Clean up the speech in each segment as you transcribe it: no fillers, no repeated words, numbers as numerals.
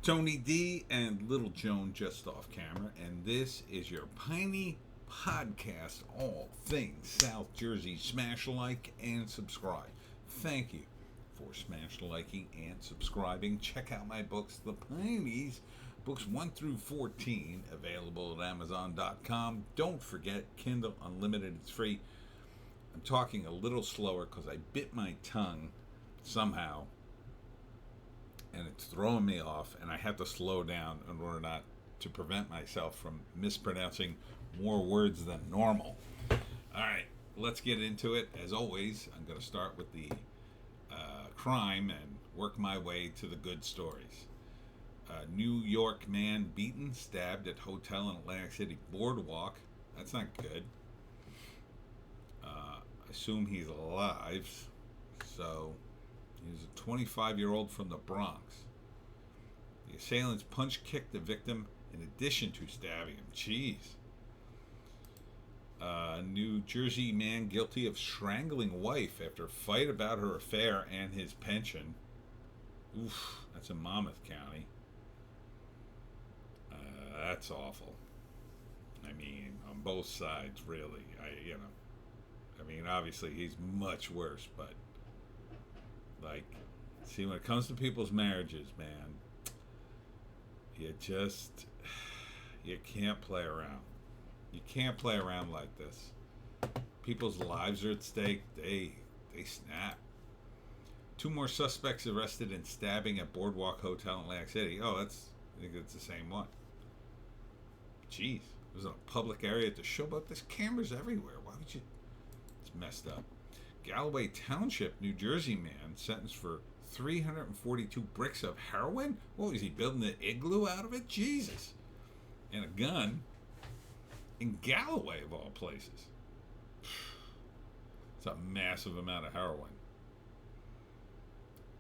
Tony D and Little Joan just off camera, and this is your Piney podcast, all things South Jersey. Smash like and subscribe. Thank you for smash liking and subscribing. Check out my books, The Pineys, books 1 through 14, available at Amazon.com. Don't forget, Kindle Unlimited, it's free. I'm talking a little slower because I bit my tongue somehow, and it's throwing me off, and I have to slow down in order not to prevent myself from mispronouncing more words than normal. All right, let's get into it. As always, I'm going to start with the crime and work my way to the good stories. New York man beaten, stabbed at hotel in Atlantic City boardwalk. That's not good. Assume he's alive. So, he's a 25-year-old from the Bronx. The assailants punch-kicked the victim in addition to stabbing him. Jeez. New Jersey man guilty of strangling wife after a fight about her affair and his pension. Oof, that's in Monmouth County. That's awful. I mean, on both sides, really. I mean, obviously he's much worse, but see, when it comes to people's marriages, man, you can't play around. You can't play around like this. People's lives are at stake. They snap. 2 more suspects arrested in stabbing at Boardwalk Hotel in Atlantic City. Oh, I think it's the same one. Jeez, it was in a public area at the show, but there's cameras everywhere. Why would you? It's messed up. Galloway Township, New Jersey man sentenced for 342 bricks of heroin? What was he, building an igloo out of it? Jesus. And a gun in Galloway, of all places. It's a massive amount of heroin.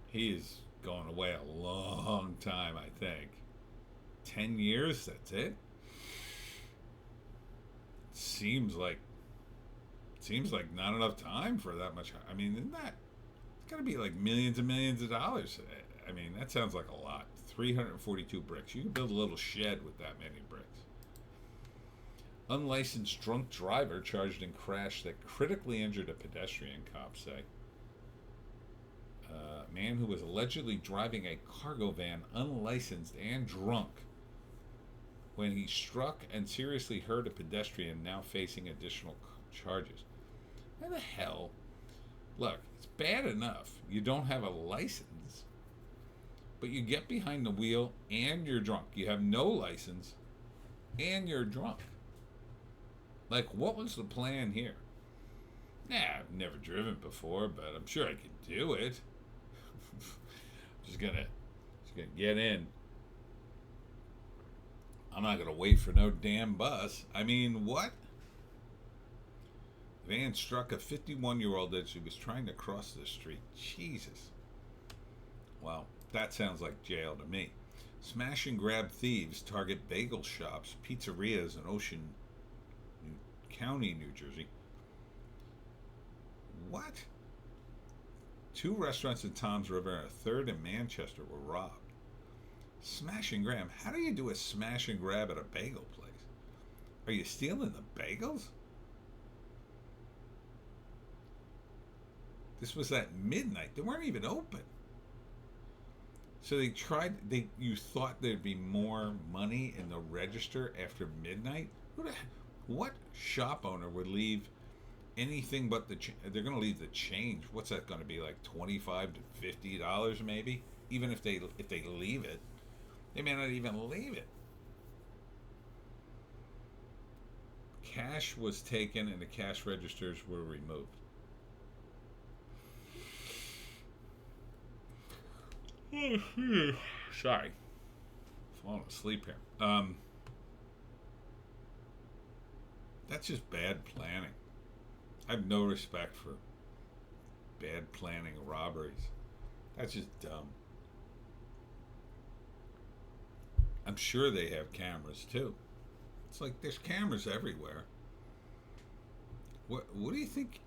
He is going away a long time, I think. 10 years, that's it? Seems like not enough time for that much. I mean, isn't that? It's got to be like millions and millions of dollars. I mean, that sounds like a lot. 342 bricks. You can build a little shed with that many bricks. Unlicensed drunk driver charged in crash that critically injured a pedestrian, cops say. Man who was allegedly driving a cargo van unlicensed and drunk when he struck and seriously hurt a pedestrian, now facing additional charges. How the hell? Look, it's bad enough you don't have a license, but you get behind the wheel and you're drunk. You have no license and you're drunk. Like, what was the plan here? I've never driven before, but I'm sure I could do it. just gonna get in. I'm not gonna wait for no damn bus. I mean, what? Van struck a 51-year-old as she was trying to cross the street. Jesus. Well, that sounds like jail to me. Smash and grab thieves target bagel shops, pizzerias in Ocean County, New Jersey. What? 2 restaurants in Toms River and a third in Manchester were robbed. Smash and grab. How do you do a smash and grab at a bagel place? Are you stealing the bagels? This was at midnight. They weren't even open. So you thought there'd be more money in the register after midnight? What shop owner would leave anything but they're going to leave the change. What's that going to be, like $25 to $50 maybe? Even if they leave it. They may not even leave it. Cash was taken and the cash registers were removed. Sorry. Falling asleep here. That's just bad planning. I have no respect for bad planning robberies. That's just dumb. I'm sure they have cameras too. It's like there's cameras everywhere. What do you think?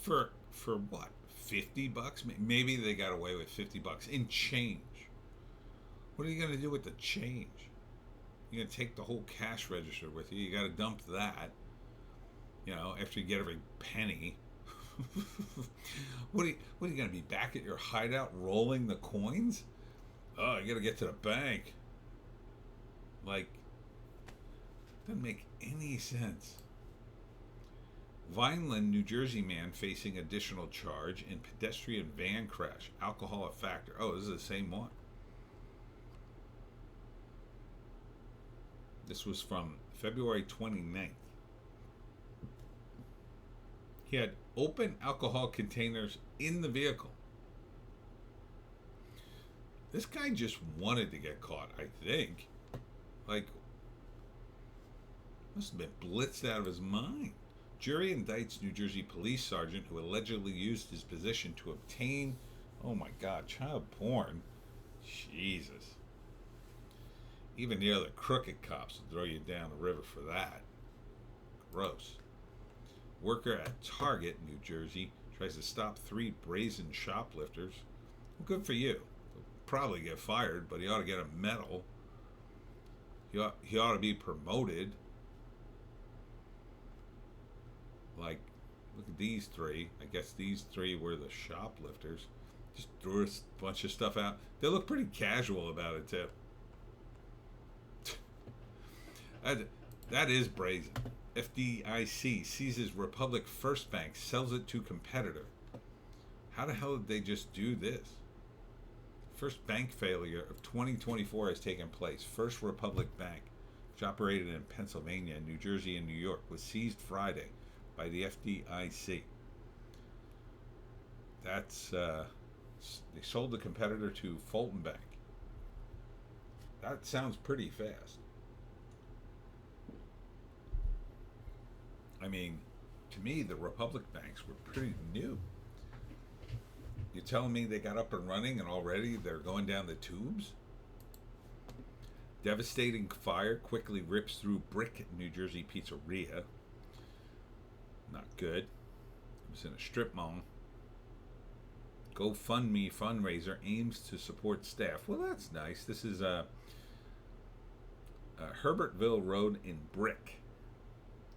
For what? $50? Maybe they got away with $50 in change. What are you going to do with the change? You're going to take the whole cash register with you. You got to dump that. You know, after you get every penny. What are you going to be back at your hideout rolling the coins? Oh, you got to get to the bank. Like, doesn't make any sense. Vineland, New Jersey man facing additional charge in pedestrian van crash. Alcohol a factor. Oh, this is the same one. This was from February 29th. He had open alcohol containers in the vehicle. This guy just wanted to get caught, I think. Like, must have been blitzed out of his mind. Jury indicts New Jersey police sergeant who allegedly used his position to obtain, oh my God, child porn. Jesus. Even the other crooked cops will throw you down the river for that. Gross. Worker at Target, New Jersey, tries to stop 3 brazen shoplifters. Well, good for you. He'll probably get fired, but he ought to get a medal. He ought to be promoted. Like, look at these 3. I guess these 3 were the shoplifters. Just threw a bunch of stuff out. They look pretty casual about it, too. That is brazen. FDIC seizes Republic First Bank, sells it to competitor. How the hell did they just do this? First bank failure of 2024 has taken place. First Republic Bank, which operated in Pennsylvania, New Jersey, and New York, was seized Friday by the FDIC. That's they sold the competitor to Fulton Bank. That sounds pretty fast. I mean, to me, the Republic banks were pretty new. You're telling me they got up and running and already they're going down the tubes? Devastating fire quickly rips through brick New Jersey pizzeria. Not good. It was in a strip mall. GoFundMe fundraiser aims to support staff. Well, that's nice. This is Herbertville Road in Brick.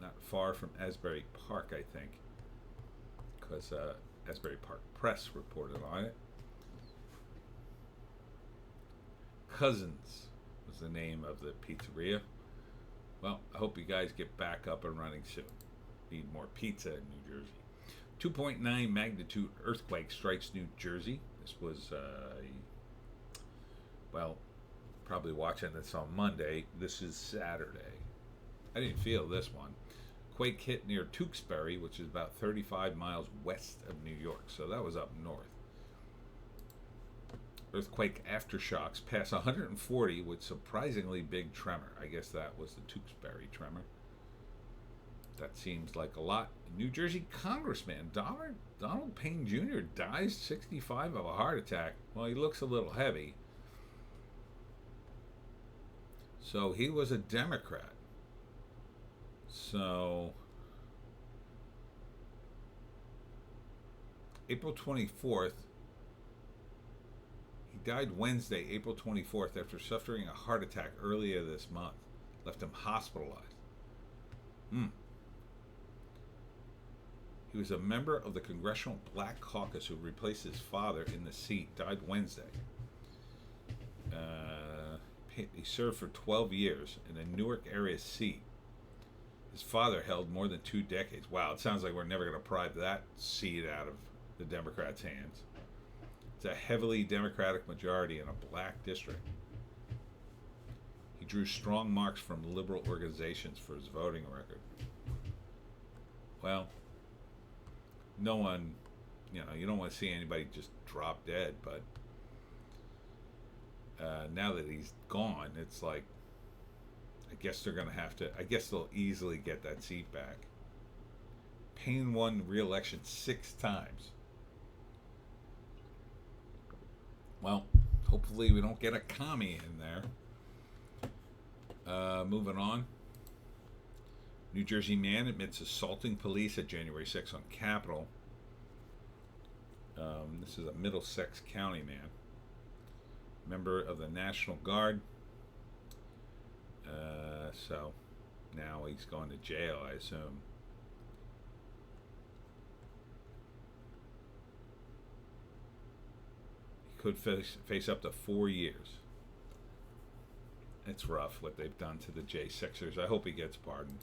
Not far from Asbury Park, I think, because Asbury Park Press reported on it. Cousins was the name of the pizzeria. Well, I hope you guys get back up and running soon. Need more pizza in New Jersey. 2.9 magnitude earthquake strikes New Jersey. This was, well, probably watching this on Monday. This is Saturday. I didn't feel this one. Quake hit near Tewksbury, which is about 35 miles west of New York. So that was up north. Earthquake aftershocks pass 140 with surprisingly big tremor. I guess that was the Tewksbury tremor. That seems like a lot. New Jersey Congressman Donald Payne Jr. dies 65 of a heart attack. Well, he looks a little heavy. So he was a Democrat. So April 24th, he died Wednesday, April 24th, after suffering a heart attack earlier this month. Left him hospitalized. He was a member of the Congressional Black Caucus who replaced his father in the seat. Died Wednesday. He served for 12 years in a Newark area seat. His father held more than 2 decades. Wow, it sounds like we're never going to pry that seat out of the Democrats' hands. It's a heavily Democratic majority in a black district. He drew strong marks from liberal organizations for his voting record. Well, no one, you don't want to see anybody just drop dead, but now that he's gone, it's like, I guess they're going to have to, I guess they'll easily get that seat back. Payne won re-election 6 times. Well, hopefully we don't get a commie in there. Moving on. New Jersey man admits assaulting police at January 6th on Capitol. This is a Middlesex County man. member of the National Guard. So now he's going to jail, I assume. He could face up to 4 years. It's rough what they've done to the J6ers. I hope he gets pardoned.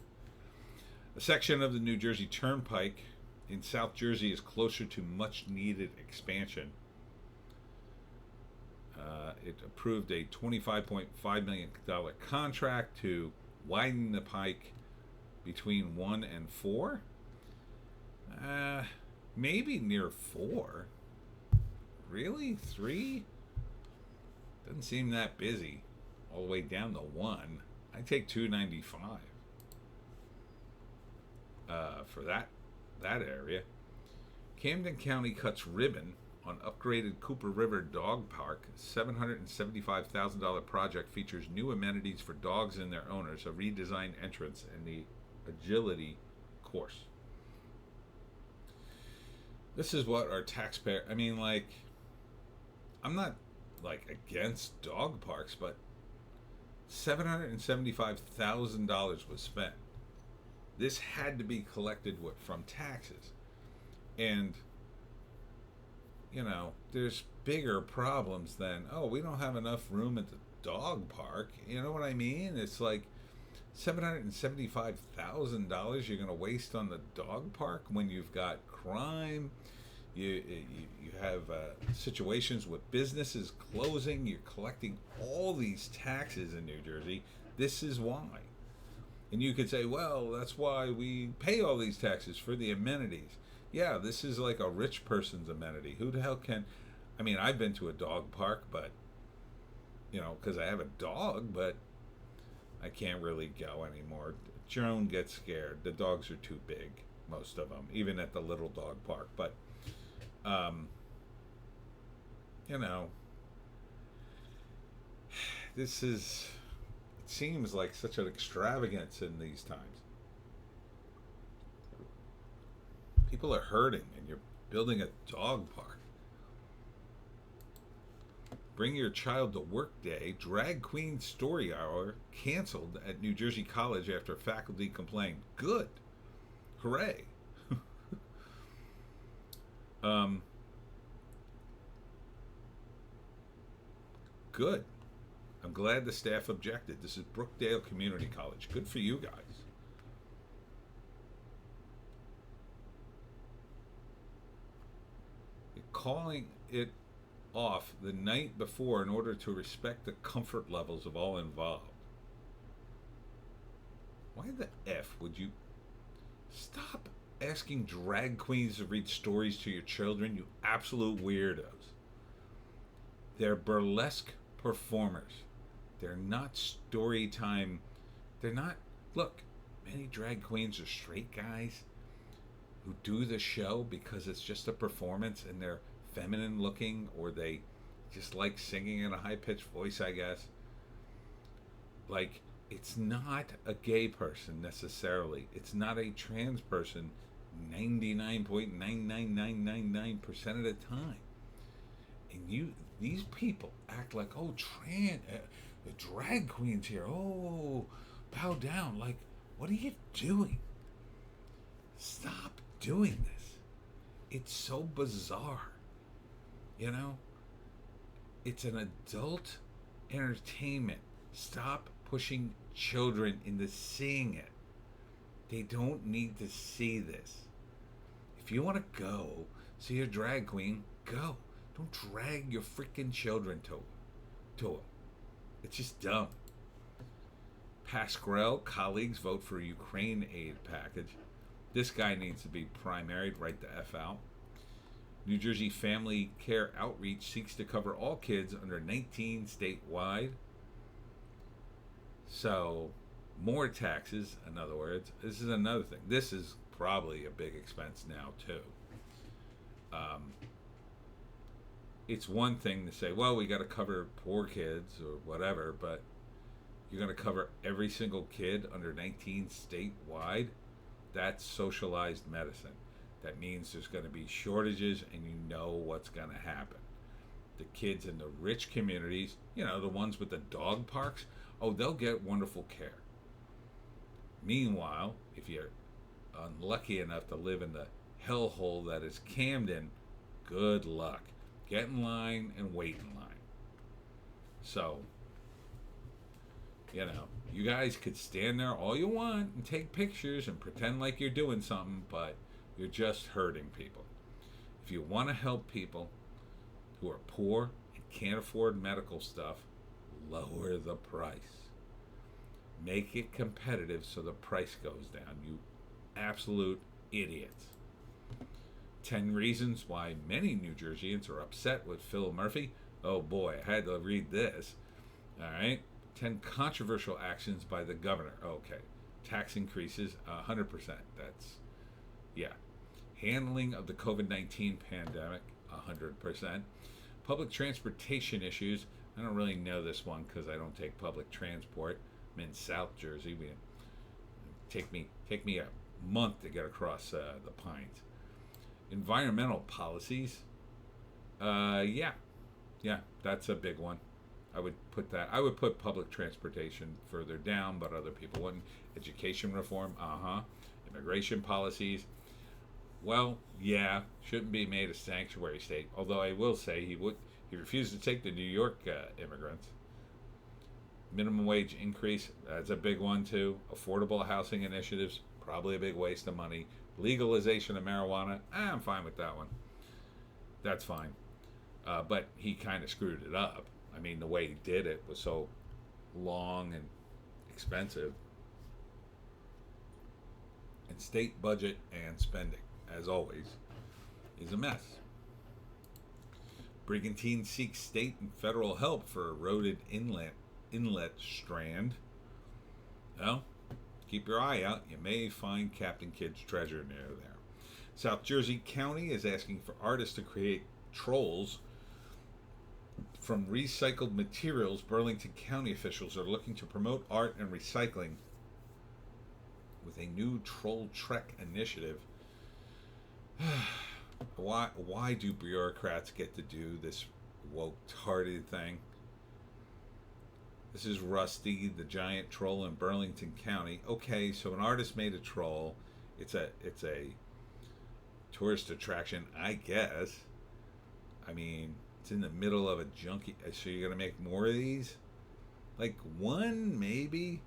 A section of the New Jersey Turnpike in South Jersey is closer to much needed expansion. It approved a $25.5 million contract to widen the pike between 1 and 4. Maybe near 4. Really? 3? Doesn't seem that busy. All the way down to 1. I take 295 for that area. Camden County cuts ribbon on upgraded Cooper River Dog Park. $775,000 project features new amenities for dogs and their owners, a redesigned entrance, and the agility course. This is what our taxpayer... I mean, like, I'm not, like, against dog parks, but $775,000 was spent. This had to be collected from taxes. And, you know, there's bigger problems than, oh, we don't have enough room at the dog park. You know what I mean? It's like $775,000 you're going to waste on the dog park when you've got crime. You have situations with businesses closing. You're collecting all these taxes in New Jersey. This is why. And you could say, well, that's why we pay all these taxes for the amenities. Yeah, this is like a rich person's amenity. Who the hell can... I mean, I've been to a dog park, but, you know, because I have a dog, but I can't really go anymore. Joan gets scared. The dogs are too big, most of them, even at the little dog park. But, you know, this is... It seems like such an extravagance in these times. People are hurting, and you're building a dog park. Bring your child to work day. Drag queen story hour canceled at New Jersey College after faculty complained. Good. Hooray. Good. I'm glad the staff objected. This is Brookdale Community College. Good for you guys. You're calling it off the night before in order to respect the comfort levels of all involved. Why the F would you stop asking drag queens to read stories to your children, you absolute weirdos? They're burlesque performers. They're not story time. They're not... Look, many drag queens are straight guys who do the show because it's just a performance and they're feminine looking, or they just like singing in a high-pitched voice, I guess. Like, it's not a gay person necessarily. It's not a trans person 99.99999% of the time. And these people act like, oh, the drag queen's here. Oh, bow down. Like, what are you doing? Stop doing this. It's so bizarre. You know? It's an adult entertainment. Stop pushing children into seeing it. They don't need to see this. If you want to go see a drag queen, go. Don't drag your freaking children to them. It's just dumb. Pasquarel, colleagues vote for Ukraine aid package. This guy needs to be primaried right the F out. New Jersey Family Care Outreach seeks to cover all kids under 19 statewide. So, more taxes, in other words. This is another thing. This is probably a big expense now, too. It's one thing to say, well, we got to cover poor kids or whatever, but you're going to cover every single kid under 19 statewide? That's socialized medicine. That means there's going to be shortages and you know what's going to happen. The kids in the rich communities, the ones with the dog parks, oh, they'll get wonderful care. Meanwhile, if you're unlucky enough to live in the hellhole that is Camden, good luck. Get in line and wait in line. So, you guys could stand there all you want and take pictures and pretend like you're doing something, but you're just hurting people. If you want to help people who are poor and can't afford medical stuff, lower the price. Make it competitive so the price goes down, you absolute idiots. 10 reasons why many New Jerseyans are upset with Phil Murphy. Oh boy, I had to read this. All right. 10 controversial actions by the governor. Okay. Tax increases 100%. That's, yeah. Handling of the COVID-19 pandemic 100%. Public transportation issues. I don't really know this one because I don't take public transport. I'm in South Jersey. Take me a month to get across the Pines. Environmental policies. Yeah, that's a big one. I would put public transportation further down, but other people wouldn't. Education reform. Immigration policies. Well, yeah, shouldn't be made a sanctuary state. Although I will say he refused to take the New York immigrants. Minimum wage increase, that's a big one too. Affordable housing initiatives, probably a big waste of money. Legalization of marijuana, I'm fine with that one. That's fine. But he kind of screwed it up. I mean, the way he did it was so long and expensive. And state budget and spending, as always, is a mess. Brigantine seeks state and federal help for eroded inlet strand. Well, keep your eye out. You may find Captain Kidd's treasure near there. South Jersey County is asking for artists to create trolls from recycled materials. Burlington County officials are looking to promote art and recycling with a new troll trek initiative. Why do bureaucrats get to do this woke-tarded thing? This is Rusty, the giant troll in Burlington County. Okay, so an artist made a troll. It's a tourist attraction, I guess. I mean, it's in the middle of a junkie. So you're gonna make more of these? Like one, maybe.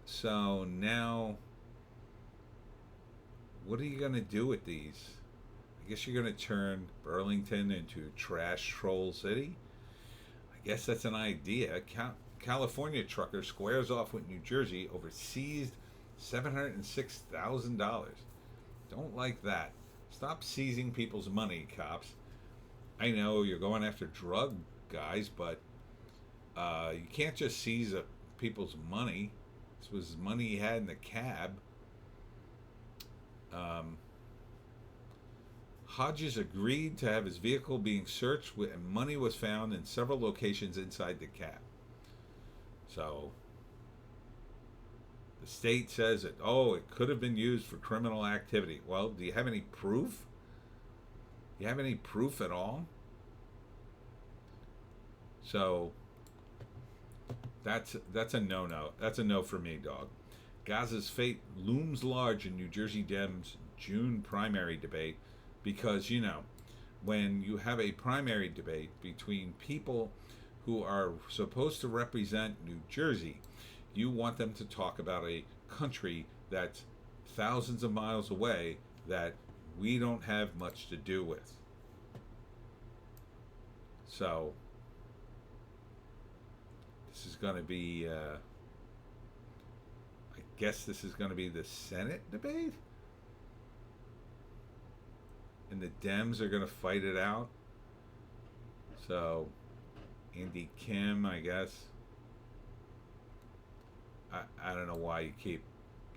So now, what are you gonna do with these? I guess you're gonna turn Burlington into trash troll city. I guess that's an idea. California trucker squares off with New Jersey over seized $706,000. Don't like that. Stop seizing people's money, cops. I know you're going after drug guys, but you can't just seize people's money. This was money he had in the cab. Hodges agreed to have his vehicle being searched, and money was found in several locations inside the cab. So the state says that, it could have been used for criminal activity. Well, do you have any proof? Do you have any proof at all? So that's a no-no. That's a no for me, dog. Gaza's fate looms large in New Jersey Dems' June primary debate because, when you have a primary debate between people who are supposed to represent New Jersey, you want them to talk about a country that's thousands of miles away that we don't have much to do with. So this is going to be, I guess this is going to be the Senate debate? And the Dems are going to fight it out. So Andy Kim, I guess. I don't know why you keep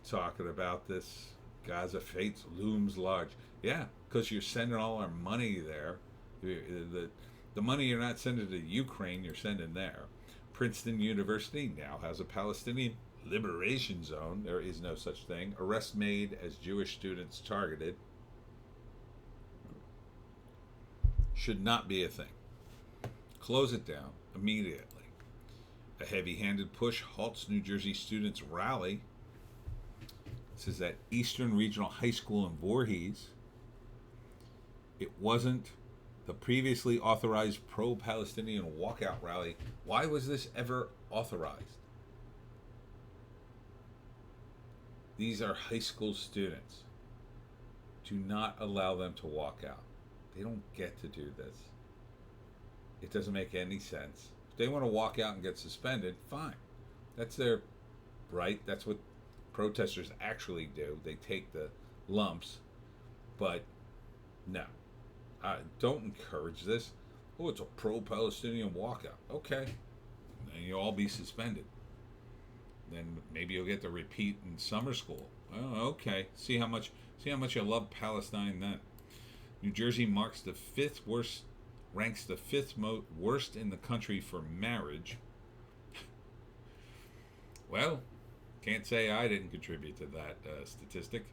talking about this. Gaza fate looms large. Yeah, because you're sending all our money there. The money you're not sending to Ukraine, you're sending there. Princeton University now has a Palestinian liberation zone. There is no such thing. Arrests made as Jewish students targeted. Should not be a thing. Close it down immediately. A heavy-handed push halts New Jersey students' rally. This is at Eastern Regional High School in Voorhees. It wasn't the previously authorized pro-Palestinian walkout rally. Why was this ever authorized? These are high school students. Do not allow them to walk out. They don't get to do this. It doesn't make any sense. If they want to walk out and get suspended, fine. That's their right. That's what protesters actually do. They take the lumps. But no. Don't encourage this. Oh, it's a pro-Palestinian walkout. Okay. Then you'll all be suspended. Then maybe you'll get to repeat in summer school. Oh, okay. See how much you love Palestine then. New Jersey ranks the fifth worst in the country for marriage. Well, can't say I didn't contribute to that statistic.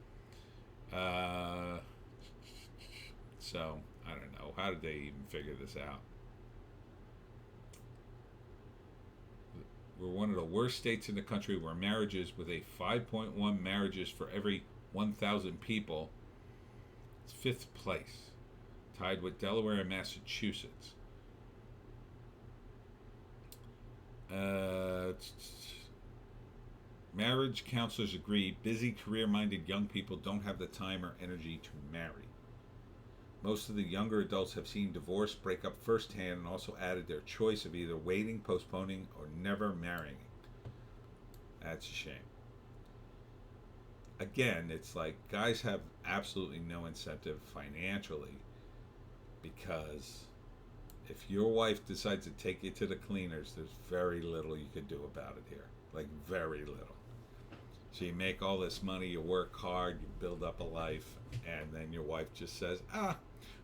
So, I don't know. How did they even figure this out? We're one of the worst states in the country where marriages, with a 5.1 marriages for every 1,000 people. It's fifth place, tied with Delaware and Massachusetts. Marriage counselors agree busy, career-minded young people don't have the time or energy to marry. Most of the younger adults have seen divorce break up firsthand and also added their choice of either waiting, postponing, or never marrying. That's a shame. Again, it's like guys have absolutely no incentive financially, because if your wife decides to take you to the cleaners, there's very little you can do about it here. Like, very little. So you make all this money, you work hard, you build up a life, and then your wife just says, I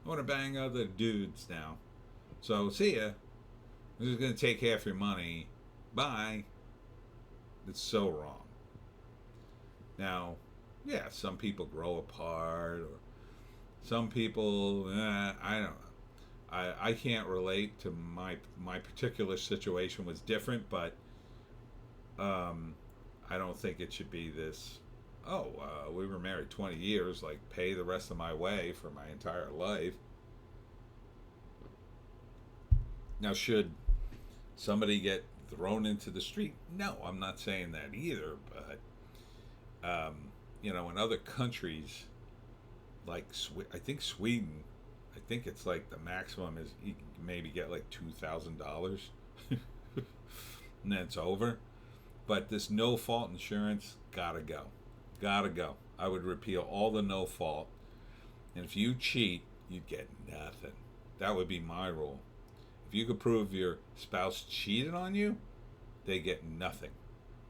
want to bang other dudes now. So, see ya. This is going to take half your money. Bye. It's so wrong. Now, yeah, some people grow apart, or some people, I don't know. I can't relate to my particular situation was different, but I don't think it should be this, we were married 20 years, like pay the rest of my way for my entire life. Now, should somebody get thrown into the street? No, I'm not saying that either, but in other countries, like I think Sweden, I think it's like the maximum is you can maybe get like $2,000 and then it's over. But this no-fault insurance, gotta go. I would repeal all the no-fault. And if you cheat, you'd get nothing. That would be my rule. If you could prove your spouse cheated on you, they get nothing.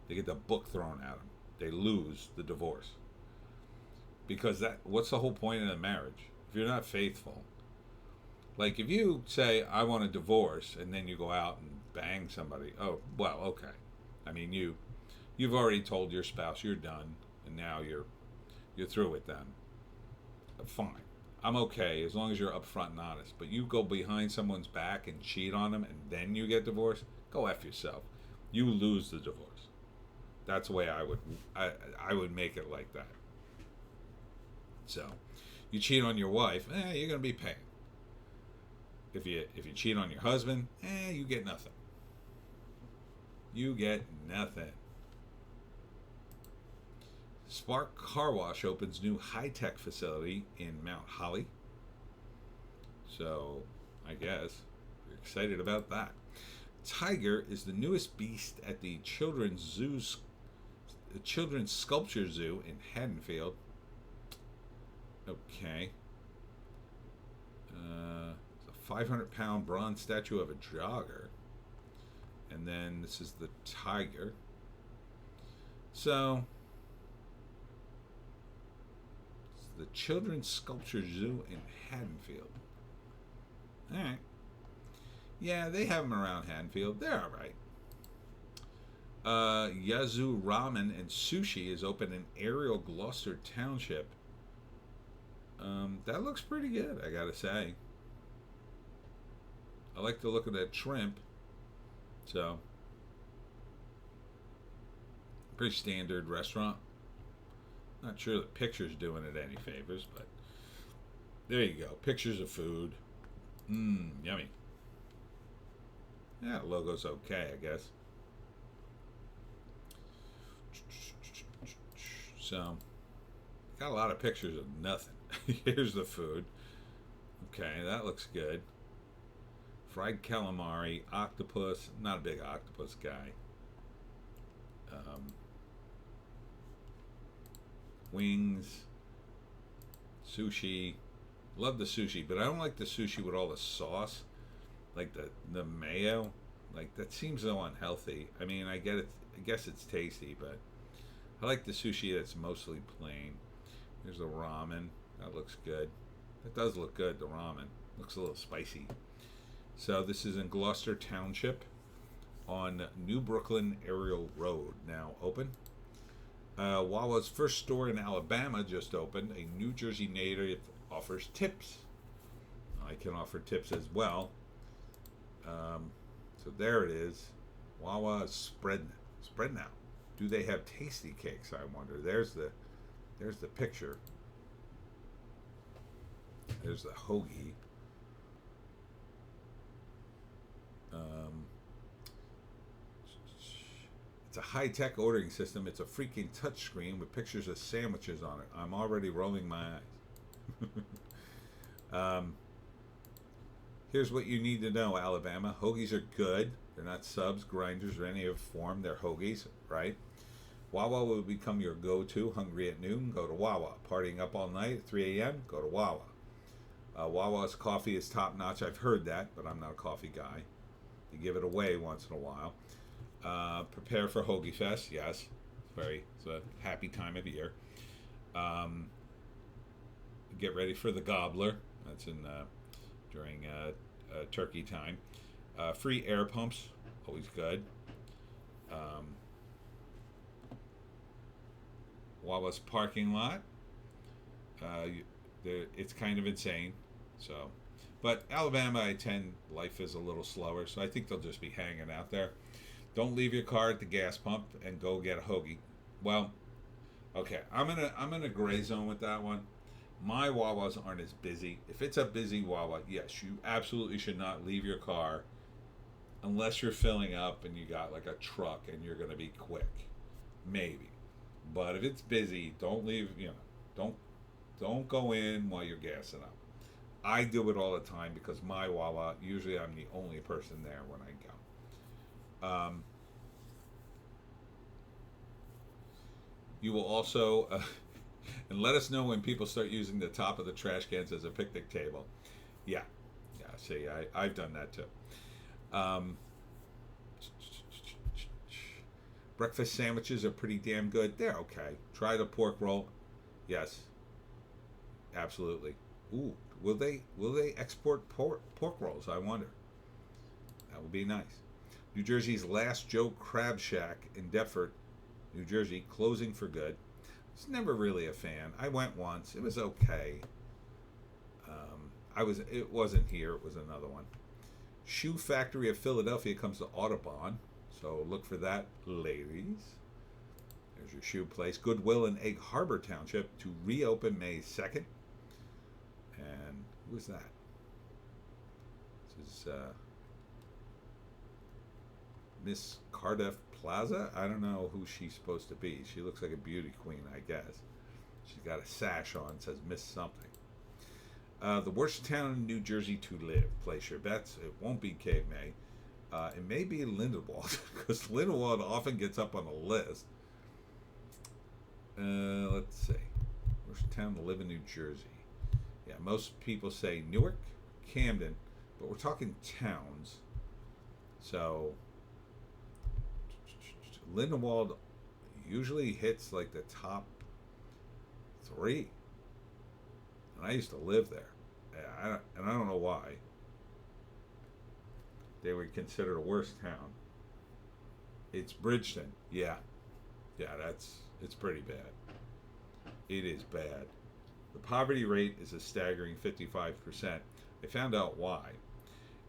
They get the book thrown at them. They lose the divorce. Because what's the whole point of the marriage? If you're not faithful. Like, if you say, I want a divorce, and then you go out and bang somebody, oh, well, okay. I mean, you've already told your spouse you're done, and now you're through with them. Fine. I'm okay as long as you're upfront and honest. But you go behind someone's back and cheat on them, and then you get divorced, go F yourself. You lose the divorce. That's the way I would make it like that. So, you cheat on your wife, you're gonna be paying. If you cheat on your husband, you get nothing. You get nothing. Spark Car Wash opens new high-tech facility in Mount Holly. So, I guess you're excited about that. Tiger is the newest beast at the Children's Sculpture Zoo in Haddonfield. Okay. It's a 500-pound bronze statue of a jogger. And then this is the tiger. So, it's the Children's Sculpture Zoo in Haddonfield. Alright. Yeah, they have them around Haddonfield. They're alright. Yazoo Ramen and Sushi is open in Ariel, Gloucester Township. That looks pretty good, I gotta say. I like the look of that shrimp. So, pretty standard restaurant. Not sure the picture's doing it any favors, but there you go. Pictures of food. Mmm, yummy. Yeah, logo's okay, I guess. So, got a lot of pictures of nothing. Here's the food. Okay, that looks good. Fried calamari, octopus. Not a big octopus guy. Wings, sushi. Love the sushi, but I don't like the sushi with all the sauce, like the mayo. Like that seems so unhealthy. I mean, I get it. I guess it's tasty, but I like the sushi that's mostly plain. Here's the ramen. That looks good. That does look good. The ramen looks a little spicy. So this is in Gloucester Township on New Brooklyn Ariel Road. Now open. Wawa's first store in Alabama just opened. A New Jersey native offers tips. I can offer tips as well. So there it is. Wawa is spreading out. Do they have tasty cakes? I wonder. There's the picture. There's the hoagie. It's a high-tech ordering system. It's a freaking touchscreen with pictures of sandwiches on it. I'm already rolling my eyes. Here's what you need to know, Alabama. Hoagies are good. They're not subs, grinders, or any other form. They're hoagies, right? Wawa will become your go-to. Hungry at noon? Go to Wawa. Partying up all night at 3 a.m.? Go to Wawa. Wawa's coffee is top-notch. I've heard that, but I'm not a coffee guy. You give it away once in a while. Prepare for Hoagie Fest. Yes, it's a happy time of year. Get ready for the gobbler. That's during turkey time. Free air pumps, always good. Wawa's parking lot. It's kind of insane. So, but Alabama, life is a little slower, so I think they'll just be hanging out there. Don't leave your car at the gas pump and go get a hoagie. Well, okay, I'm in a gray zone with that one. My Wawas aren't as busy. If it's a busy Wawa, yes, you absolutely should not leave your car unless you're filling up and you got like a truck and you're going to be quick. Maybe. But if it's busy, don't leave, don't go in while you're gassing up. I do it all the time because my Wawa, usually I'm the only person there when I go. You will also, and let us know when people start using the top of the trash cans as a picnic table. Yeah, see, I've done that too. Breakfast sandwiches are pretty damn good. They're okay. Try the pork roll. Yes, absolutely. Ooh, will they export pork rolls? I wonder. That would be nice. New Jersey's Last Joe Crab Shack in Deptford, New Jersey, closing for good. I was never really a fan. I went once. It was okay. It wasn't here. It was another one. Shoe Factory of Philadelphia comes to Audubon, so look for that, ladies. There's your shoe place. Goodwill in Egg Harbor Township to reopen May 2nd. And who is that? This is Miss Cardiff Plaza. I don't know who she's supposed to be. She looks like a beauty queen, I guess. She's got a sash on. Says Miss something. The worst town in New Jersey to live. Place your bets. It won't be Cape May. It may be Lindenwold because Lindenwold often gets up on the list. Let's see. Worst town to live in New Jersey. Yeah, most people say Newark, Camden, but we're talking towns. So Lindenwold usually hits like the top 3. And I used to live there. And I don't know why. They would consider the worst town. It's Bridgeton. Yeah. Yeah, it's pretty bad. It is bad. The poverty rate is a staggering 55%. I found out why.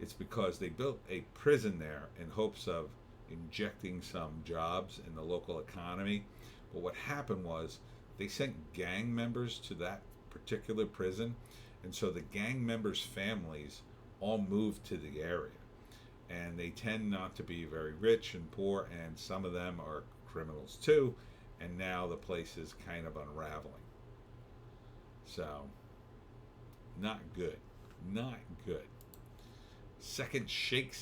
It's because they built a prison there in hopes of injecting some jobs in the local economy. But what happened was they sent gang members to that particular prison, and so the gang members' families all moved to the area. And they tend not to be very rich and poor, and some of them are criminals too. And now the place is kind of unraveling. So, not good. Not good. Second Shack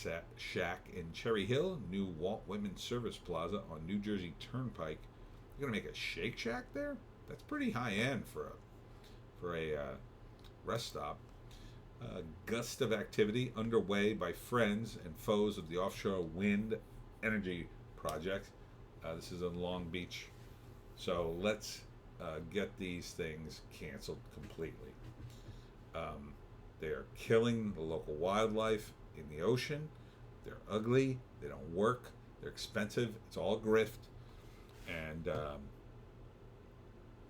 in Cherry Hill, new Walt Whitman Service Plaza on New Jersey Turnpike. You're gonna make a Shake Shack there? That's pretty high end for a rest stop. Gust of activity underway by friends and foes of the offshore wind energy project. This is in Long Beach. So let's get these things canceled completely. They are killing the local wildlife in the ocean. They're ugly. They don't work. They're expensive. It's all grift. And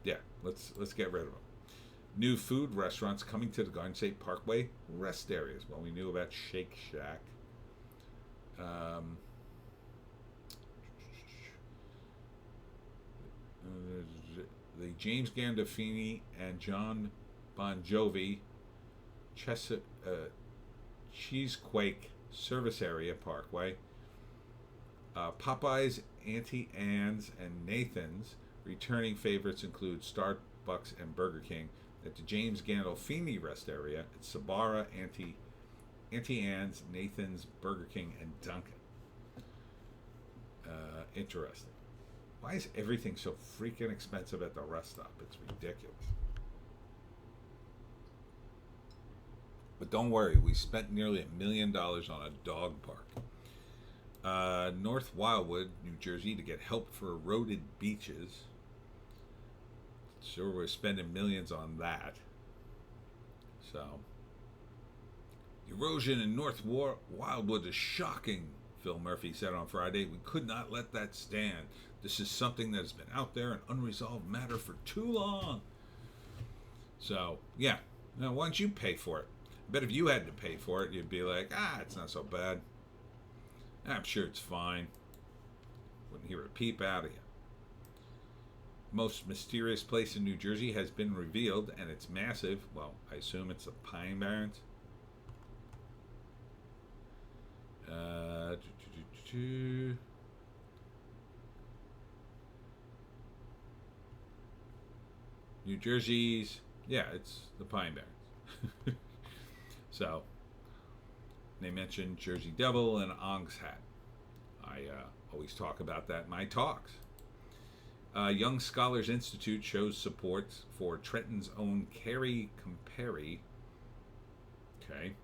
yeah, let's get rid of them. New food restaurants coming to the Garden State Parkway rest areas. Well, we knew about Shake Shack. The James Gandolfini and John Bon Jovi Cheesequake Service Area Parkway. Popeyes, Auntie Anne's, and Nathan's. Returning favorites include Starbucks and Burger King. At the James Gandolfini rest area, it's Sabara, Auntie Anne's, Nathan's, Burger King, and Dunkin'. Interesting. Why is everything so freaking expensive at the rest stop? It's ridiculous. But don't worry, we spent nearly $1 million on a dog park. North Wildwood, New Jersey, to get help for eroded beaches. Sure, we're spending millions on that. So, erosion in North Wildwood is shocking, Phil Murphy said on Friday. We could not let that stand. This is something that has been out there, an unresolved matter for too long. So, yeah. Now, why don't you pay for it? I bet if you had to pay for it, you'd be like, it's not so bad. I'm sure it's fine. Wouldn't hear a peep out of you. Most mysterious place in New Jersey has been revealed, and it's massive. Well, I assume it's the Pine Barrens. New Jersey's, yeah, it's the Pine Barrens. So, they mentioned Jersey Devil and Ong's Hat. I always talk about that in my talks. Young Scholars Institute shows support for Trenton's own Carrie Comperi. Okay.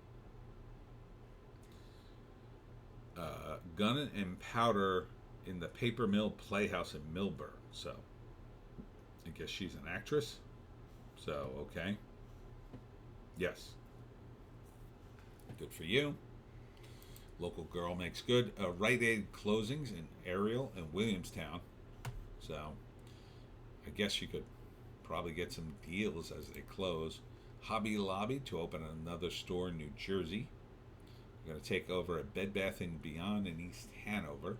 Gun and powder in the Paper Mill Playhouse in Millburn. So, I guess she's an actress. So, okay. Yes. Good for you. Local girl makes good. Rite Aid closings in Ariel and Williamstown. So, I guess you could probably get some deals as they close. Hobby Lobby to open another store in New Jersey. They're going to take over a Bed Bath & Beyond in East Hanover.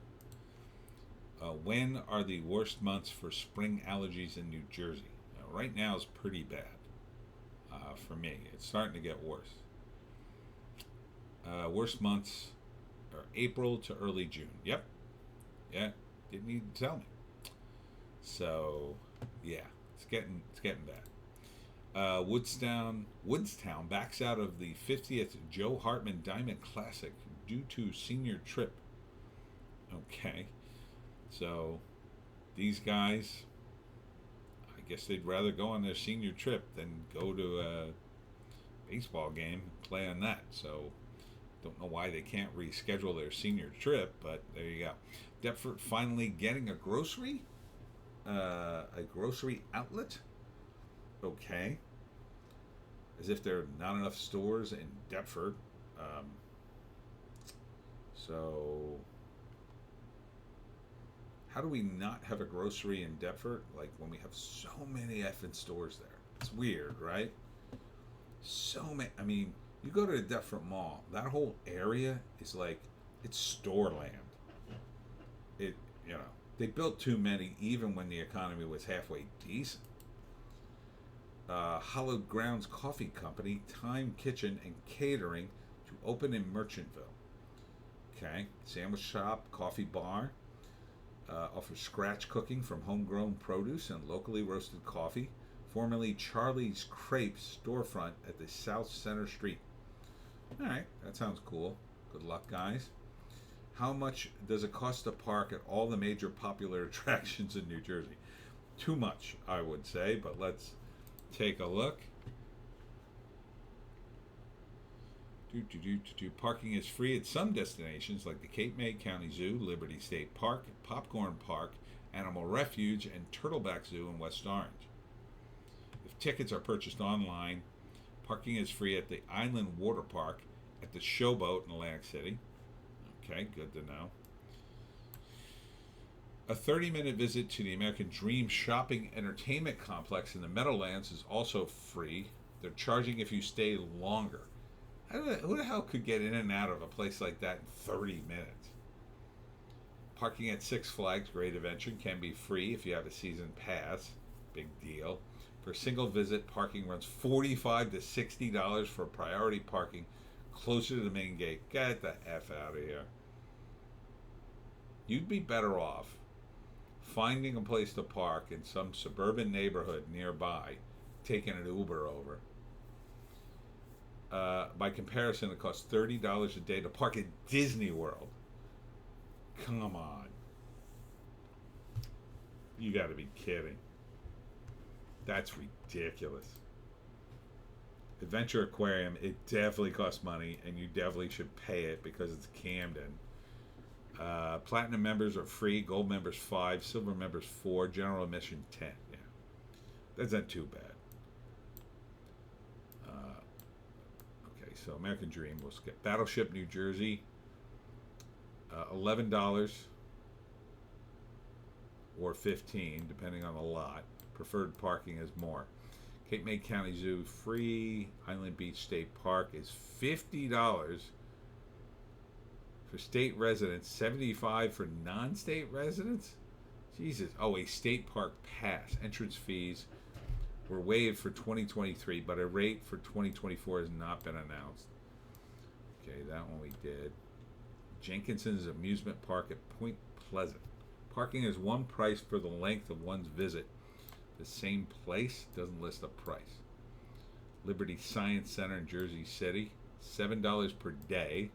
When are the worst months for spring allergies in New Jersey? Right now is pretty bad for me. It's starting to get worse. Worst months are April to early June. Yep. Yeah. Didn't need to tell me. So, yeah, it's getting bad. Woodstown backs out of the 50th Joe Hartman Diamond Classic due to senior trip. Okay, so these guys, I guess they'd rather go on their senior trip than go to a baseball game and play on that. So, don't know why they can't reschedule their senior trip, but there you go. Deptford finally getting a grocery outlet. Okay. As if there are not enough stores in Deptford. So, how do we not have a grocery in Deptford? Like, when we have so many effing stores there. It's weird, right? So many. I mean, You go to the Dufferin Mall, that whole area is like, it's store land. It, you know, they built too many even when the economy was halfway decent. Hallowed Grounds Coffee Company, Time Kitchen and Catering to open in Merchantville. Okay, sandwich shop, coffee bar, offers scratch cooking from homegrown produce and locally roasted coffee. Formerly Charlie's Crepes storefront at the South Center Street. All right, that sounds cool. Good luck, guys. How much does it cost to park at all the major popular attractions in New Jersey? Too much, I would say, but let's take a look. Parking is free at some destinations like the Cape May County Zoo, Liberty State Park, Popcorn Park, Animal Refuge, and Turtleback Zoo in West Orange. If tickets are purchased online, parking is free at the Island Water Park, at the Showboat in Atlantic City. Okay, good to know. A 30-minute visit to the American Dream Shopping Entertainment Complex in the Meadowlands is also free. They're charging if you stay longer. Who the hell could get in and out of a place like that in 30 minutes? Parking at Six Flags Great Adventure can be free if you have a season pass. Big deal. For a single visit, parking runs $45 to $60 for priority parking closer to the main gate. Get the F out of here. You'd be better off finding a place to park in some suburban neighborhood nearby, taking an Uber over. By comparison, it costs $30 a day to park at Disney World. Come on. You got to be kidding. That's ridiculous. Adventure Aquarium, it definitely costs money, and you definitely should pay it because it's Camden. Platinum members are free, gold members $5, silver members $4, general admission $10. Yeah, that's not too bad. Okay, so American Dream, we'll skip. Battleship, New Jersey, $11 or $15, depending on the lot. Preferred parking is more. Cape May County Zoo, free. Island Beach State Park is $50 for state residents, $75 for non-state residents? Jesus. Oh, a state park pass. Entrance fees were waived for 2023, but a rate for 2024 has not been announced. Okay, that one we did. Jenkinson's Amusement Park at Point Pleasant. Parking is one price for the length of one's visit. The same place doesn't list a price. Liberty Science Center in Jersey City, $7 per day.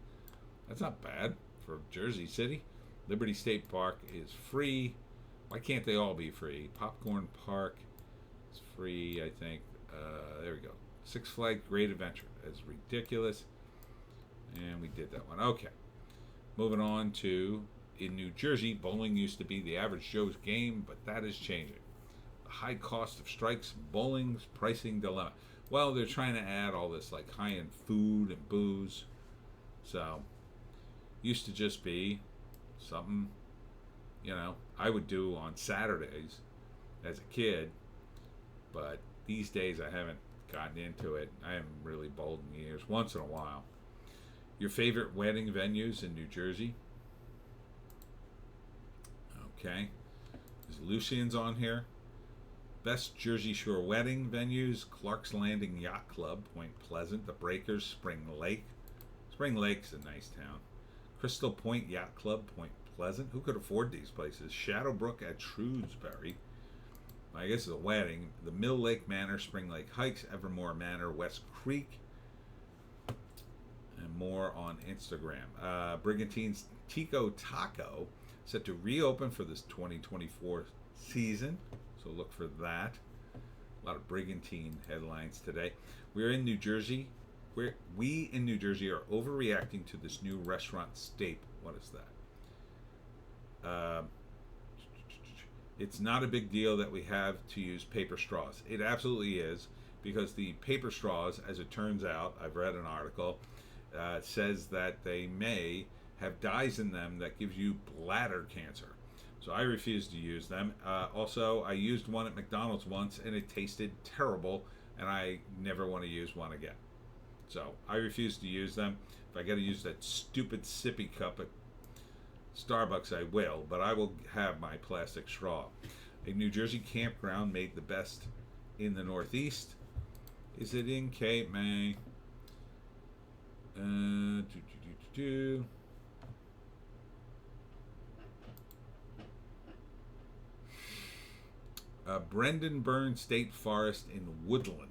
That's not bad for Jersey City. Liberty State Park is free. Why can't they all be free? Popcorn Park is free, I think. There we go. Six Flags Great Adventure. That's ridiculous. And we did that one. Okay. Moving on to, in New Jersey, bowling used to be the average Joe's game, but that is changing. The high cost of strikes, bowling's pricing dilemma. Well, they're trying to add all this like high-end food and booze. So, used to just be something, you know, I would do on Saturdays as a kid, but these days I haven't gotten into it. I haven't really bowled in years, once in a while. Your favorite wedding venues in New Jersey? Okay. Is Lucian's on here? Best Jersey Shore wedding venues: Clark's Landing Yacht Club, Point Pleasant, The Breakers, Spring Lake. Spring Lake's a nice town. Crystal Point Yacht Club, Point Pleasant. Who could afford these places? Shadowbrook at Shrewsbury. I guess it's a wedding. The Mill Lake Manor, Spring Lake Heights, Evermore Manor, West Creek. And more on Instagram. Brigantine's Tico Taco set to reopen for this 2024 season. So look for that. A lot of Brigantine headlines today. We're in New Jersey. We in New Jersey are overreacting to this new restaurant staple. What is that? It's not a big deal that we have to use paper straws. It absolutely is, because the paper straws, as it turns out, I've read an article, says that they may have dyes in them that gives you bladder cancer. So I refuse to use them. Also, I used one at McDonald's once, and it tasted terrible, and I never want to use one again. So I refuse to use them. If I got to use that stupid sippy cup at Starbucks, I will, but I will have my plastic straw. A New Jersey campground made the best in the Northeast. Is it in Cape May? Do, do, do, do, do. Brendan Burn State Forest in Woodland.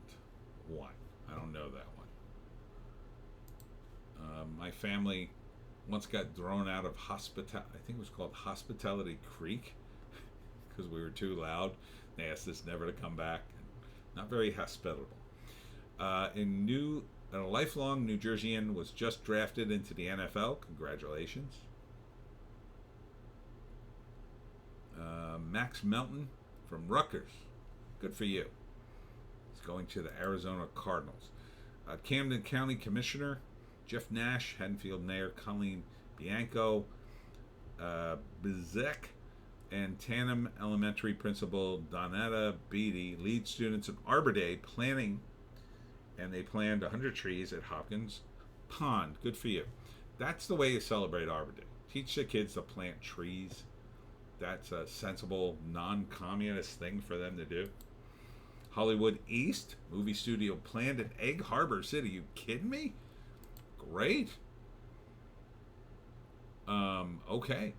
One. I don't know that one. My family once got thrown out of I think it was called Hospitality Creek, because we were too loud. They asked us never to come back. Not very hospitable. A lifelong New Jerseyan was just drafted into the NFL. Congratulations. Max Melton from Rutgers. Good for you. He's going to the Arizona Cardinals. Camden County Commissioner Jeff Nash, Haddonfield Mayor Colleen Bianco, Bezek, and Tanham Elementary Principal Donetta Beatty lead students of Arbor Day planning, and they planted 100 trees at Hopkins Pond. Good for you. That's the way you celebrate Arbor Day. Teach the kids to plant trees. That's a sensible, non-communist thing for them to do. Hollywood East movie studio planned at Egg Harbor City. You kidding me? Great. Okay.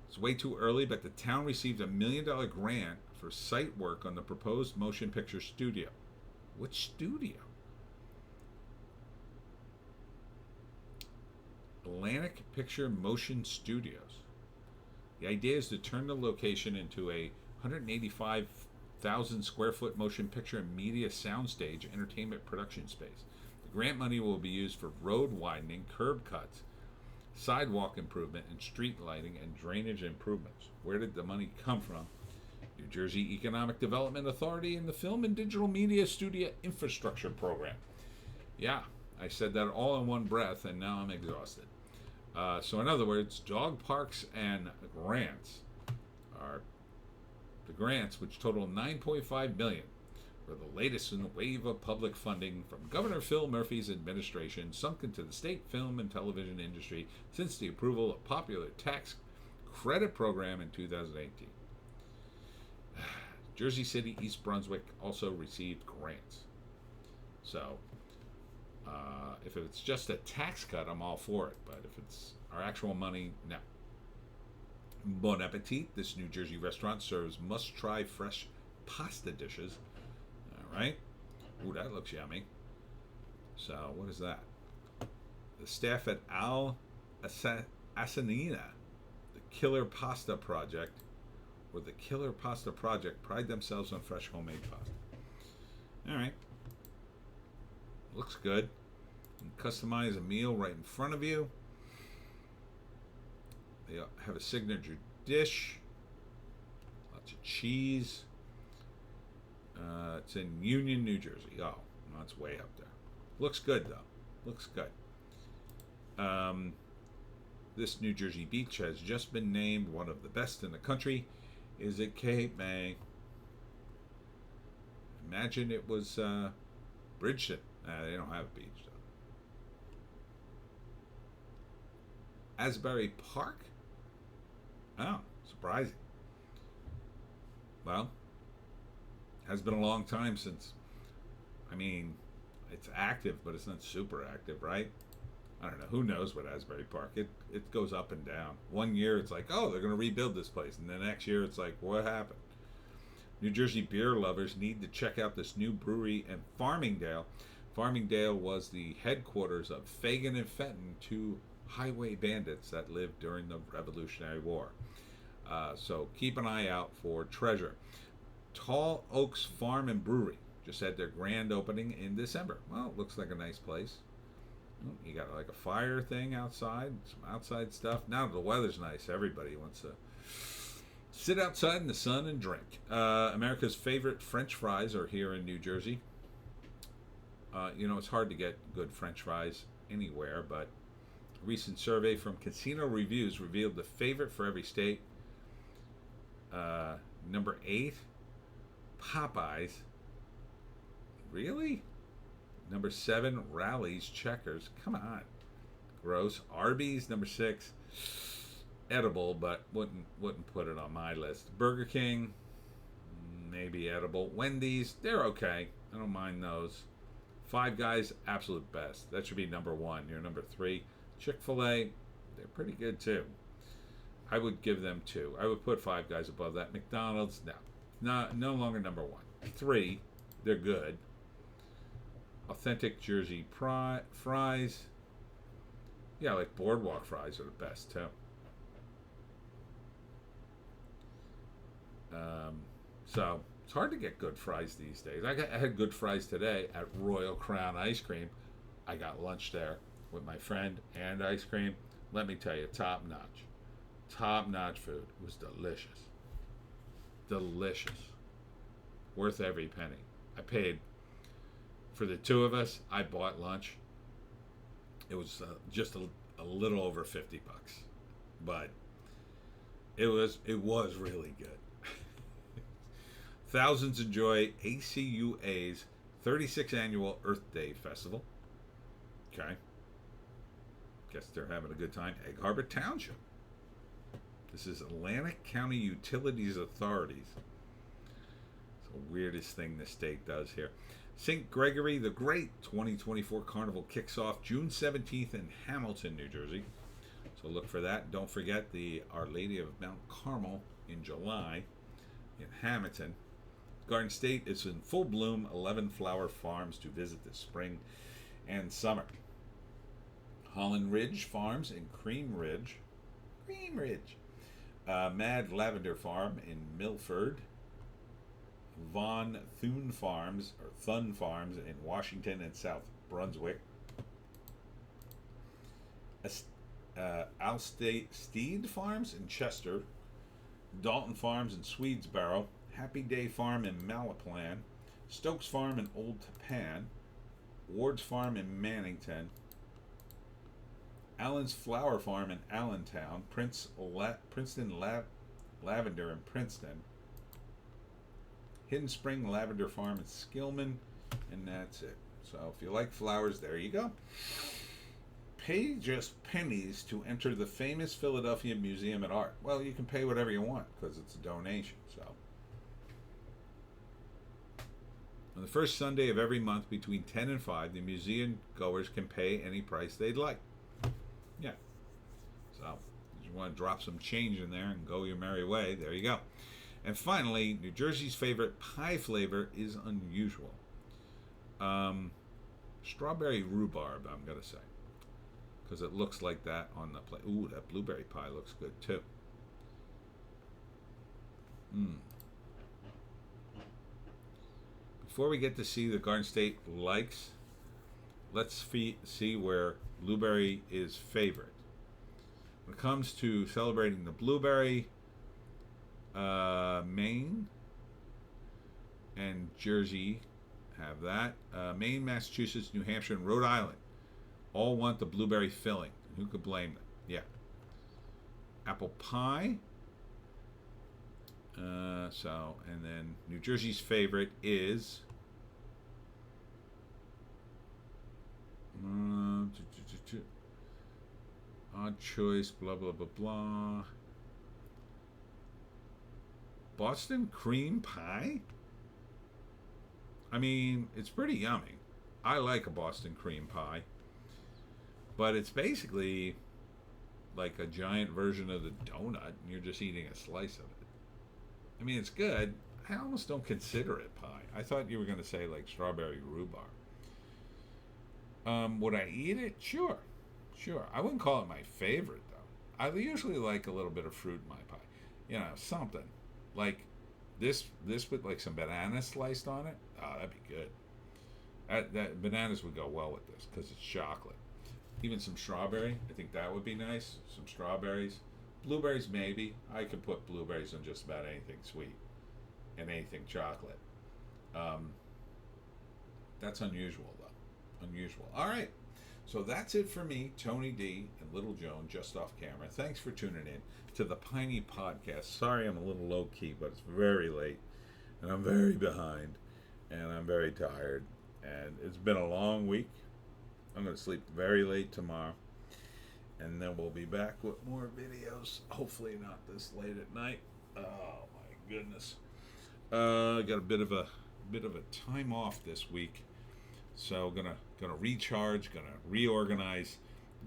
It's way too early, but the town received $1 million grant for site work on the proposed motion picture studio. Which studio? Atlantic Picture Motion Studios. The idea is to turn the location into a 185,000 square foot motion picture and media soundstage entertainment production space. The grant money will be used for road widening, curb cuts, sidewalk improvement, and street lighting and drainage improvements. Where did the money come from? New Jersey Economic Development Authority and the Film and Digital Media Studio Infrastructure Program. Yeah, I said that all in one breath, and now I'm exhausted. So in other words, dog parks and grants are the grants, which total $9.5 million, were the latest in a wave of public funding from Governor Phil Murphy's administration, sunk into the state film and television industry since the approval of popular tax credit program in 2018. Jersey City, East Brunswick also received grants. So, if it's just a tax cut, I'm all for it. But if it's our actual money, no. Bon appetit. This New Jersey restaurant serves must-try fresh pasta dishes. All right. Ooh, that looks yummy. So, what is that? The staff at Al Asanina, the Killer Pasta Project, or the Killer Pasta Project, pride themselves on fresh homemade pasta. All right. Looks good. You can customize a meal right in front of you. They have a signature dish. Lots of cheese. It's in Union, New Jersey. Oh, no, it's way up there. Looks good, though. Looks good. This New Jersey beach has just been named one of the best in the country. Is it Cape May? Imagine it was Bridgeton. They don't have a beach, though. Asbury Park? Oh, surprising. Well, has been a long time since, I mean, it's active, but it's not super active, right? I don't know. Who knows what Asbury Park? It goes up and down. One year it's like, oh, they're going to rebuild this place. And the next year it's like, what happened? New Jersey beer lovers need to check out this new brewery in Farmingdale. Farmingdale was the headquarters of Fagin and Fenton, two highway bandits that lived during the Revolutionary War. So keep an eye out for Treasure. Tall Oaks Farm and Brewery just had their grand opening in December. Well, it looks like a nice place. You got like a fire thing outside, some outside stuff. Now the weather's nice. Everybody wants to sit outside in the sun and drink. America's favorite French fries are here in New Jersey. It's hard to get good French fries anywhere, but a recent survey from Casino Reviews revealed the favorite for every state. Number 8, Popeyes. Really? Number 7, Rally's Checkers. Come on. Gross. Arby's, number 6. Edible, but wouldn't put it on my list. Burger King, maybe edible. Wendy's, they're okay. I don't mind those. Five Guys, absolute best. That should be number 1. You're number 3. Chick-fil-A, they're pretty good too. I would give them 2. I would put Five Guys above that. McDonald's, no longer number 1. 3, they're good. Authentic Jersey fries. Yeah, like Boardwalk fries are the best too. So it's hard to get good fries these days. I had good fries today at Royal Crown Ice Cream. I got lunch there with my friend and ice cream. Let me tell you, top notch. Top notch food. It was delicious. Delicious. Worth every penny. I paid for the 2 of us. I bought lunch. It was just a little over $50, but it was really good. Thousands enjoy ACUA's 36th annual Earth Day Festival. Okay. Guess they're having a good time. Egg Harbor Township. This is Atlantic County Utilities Authorities. It's the weirdest thing the state does here. St. Gregory the Great 2024 Carnival kicks off June 17th in Hamilton, New Jersey. So look for that. Don't forget the Our Lady of Mount Carmel in July in Hamilton. Garden State is in full bloom. 11 flower farms to visit this spring and summer. Holland Ridge Farms in Cream Ridge. Mad Lavender Farm in Milford. Von Thun Farms in Washington and South Brunswick. Alstead Farms in Chester. Dalton Farms in Swedesboro. Happy Day Farm in Malaplan. Stokes Farm in Old Tappan. Ward's Farm in Mannington. Allen's Flower Farm in Allentown. Princeton Lavender in Princeton. Hidden Spring Lavender Farm in Skillman, and that's it. So if you like flowers, there you go. Pay just pennies to enter the famous Philadelphia Museum of Art. Well, you can pay whatever you want because it's a donation. So on the first Sunday of every month between 10 and 5, the museum goers can pay any price they'd like. Yeah. So if you want to drop some change in there and go your merry way, there you go. And finally, New Jersey's favorite pie flavor is unusual. Strawberry rhubarb, I'm going to say. Because it looks like that on the plate. Ooh, that blueberry pie looks good too. Before we get to see the Garden State likes, let's see where blueberry is favorite. When it comes to celebrating the blueberry, Maine and Jersey have that. Maine, Massachusetts, New Hampshire, and Rhode Island all want the blueberry filling. Who could blame them? Yeah. Apple pie. And then New Jersey's favorite is odd choice, blah, blah, blah, blah. Boston cream pie? I mean, it's pretty yummy. I like a Boston cream pie. But it's basically like a giant version of the donut, and you're just eating a slice of it. I mean, it's good. I almost don't consider it pie. I thought you were going to say like strawberry rhubarb. Would I eat it? Sure. I wouldn't call it my favorite, though. I usually like a little bit of fruit in my pie. You know, something. Like this with like some bananas sliced on it. Oh, that'd be good. That bananas would go well with this because it's chocolate. Even some strawberry. I think that would be nice. Some strawberries. Blueberries, maybe. I could put blueberries on just about anything sweet and anything chocolate. That's unusual, though. Unusual. All right. So that's it for me, Tony D, and Little Joan, just off camera. Thanks for tuning in to the Piney podcast. Sorry I'm a little low-key, but it's very late, and I'm very behind, and I'm very tired, And it's been a long week. I'm going to sleep very late tomorrow. And then we'll be back with more videos. Hopefully not this late at night. Oh my goodness. Got a bit of a time off this week. So gonna recharge, gonna reorganize,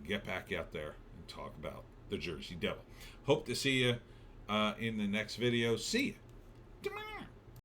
get back out there and talk about the Jersey Devil. Hope to see you in the next video. See you.